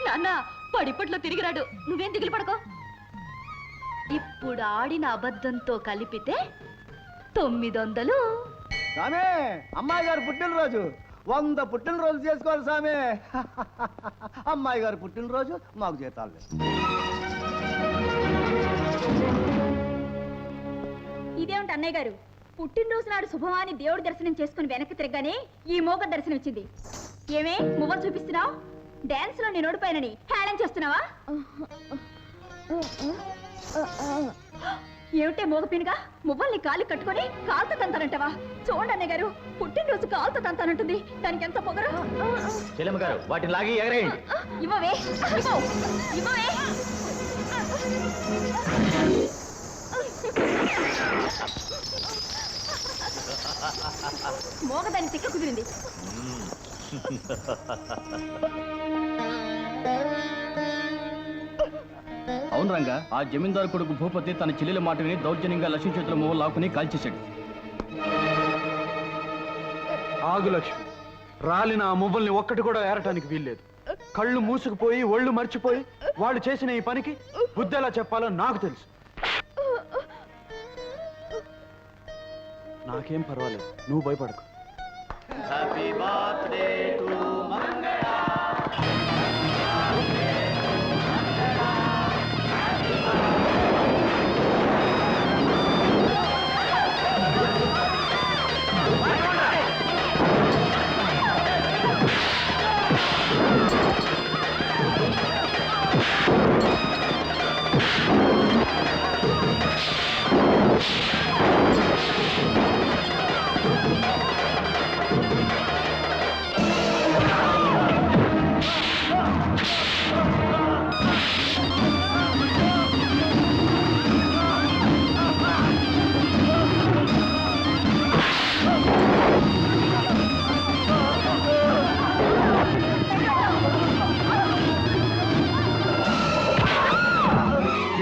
నాన్న పడిపట్లో తిరిగిరాడు, నువ్వేం దిగులు పడకో. ఇప్పుడు ఆడిన అబద్ధంతో కలిపితే 900. సామే, అమ్మాయి గారు పుట్టినరోజు 100 పుట్టినరోజు చేసుకోవాలి సామే. అమ్మాయి గారు పుట్టినరోజు మాకు జీతాలు లేదు. ఇదేమిటి అన్నయ్య గారు, పుట్టినరోజు నాడు శుభమాని దేవుడి దర్శనం చేసుకుని వెనక్కి తిరగగానే ఈ మోగ దర్శనం వచ్చింది. ఏమే మువ్వలు చూపిస్తున్నావు? డాన్స్ లో నేను ఓడిపోయానని హేళన చేస్తున్నావా? ఏమిటే మోగపినగా మువ్వల్ని కాలు కట్టుకొని కాలుతో తంతానంటావా? చూడండి అన్నయ్య గారు, పుట్టినరోజు కాలుతో తంతానంటుంది. దానికి ఎంత పొగరు. చెల్లెమ్మ గారు, వాటిని లాగి ఎగరేయండి. ఇవ్వవే, ఇవ్వవే. మోగదాన్ని తిక్క కుదిరింది. అవును రంగా, ఆ జమీందారు కొడుకు భూపతి తన చెల్లెల మాట విని దౌర్జన్యంగా లక్ష్మి చేతుల మొవ్వ లాక్కుని కాల్చేశాడు. ఆగు లక్ష్మి, రాలిన ఆ మువ్వల్ని ఒక్కటి కూడా ఏరటానికి వీల్లేదు. కళ్ళు మూసుకుపోయి ఒళ్ళు మర్చిపోయి వాళ్ళు చేసిన ఈ పనికి బుద్ధి ఎలా చెప్పాలో నాకు తెలుసు. నాకేం పర్వాలేదు, నువ్వు భయపడకు. హ్యాపీ బర్త్డే టు మంగళ.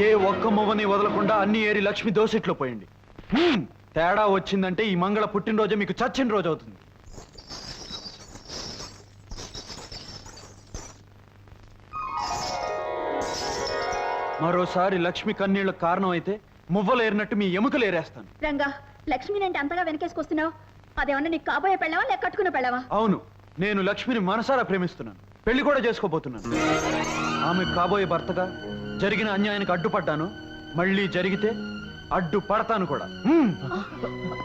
ఏ ఒక్క మువ్వని వదలకుండా అన్ని ఏరి లక్ష్మి దోసిట్లో పోయింది. తేడా వచ్చిందంటే ఈ మంగళ పుట్టినరోజే మీకు చచ్చిన రోజు అవుతుంది. మరోసారి లక్ష్మి కన్నీళ్లకు కారణం అయితే మువ్వలు ఏరినట్టు మీ ఎముకలు ఏరేస్తాను. రంగా, లక్ష్మిని అంటే అంతగా వెనకేసుకొస్తున్నావు. అదేమన్నా నీకు కాబోయే పెళ్ళావా లేక కట్టుకున్న పెళ్ళావా? అవును, నేను లక్ష్మిని మనసారా ప్రేమిస్తున్నాను. పెళ్లి కూడా చేసుకోబోతున్నాను. ఆమె కాబోయే భర్తగా జరిగిన అన్యాయానికి అడ్డుపడ్డాను. మళ్ళీ జరిగితే అడ్డు పడతాను కూడా.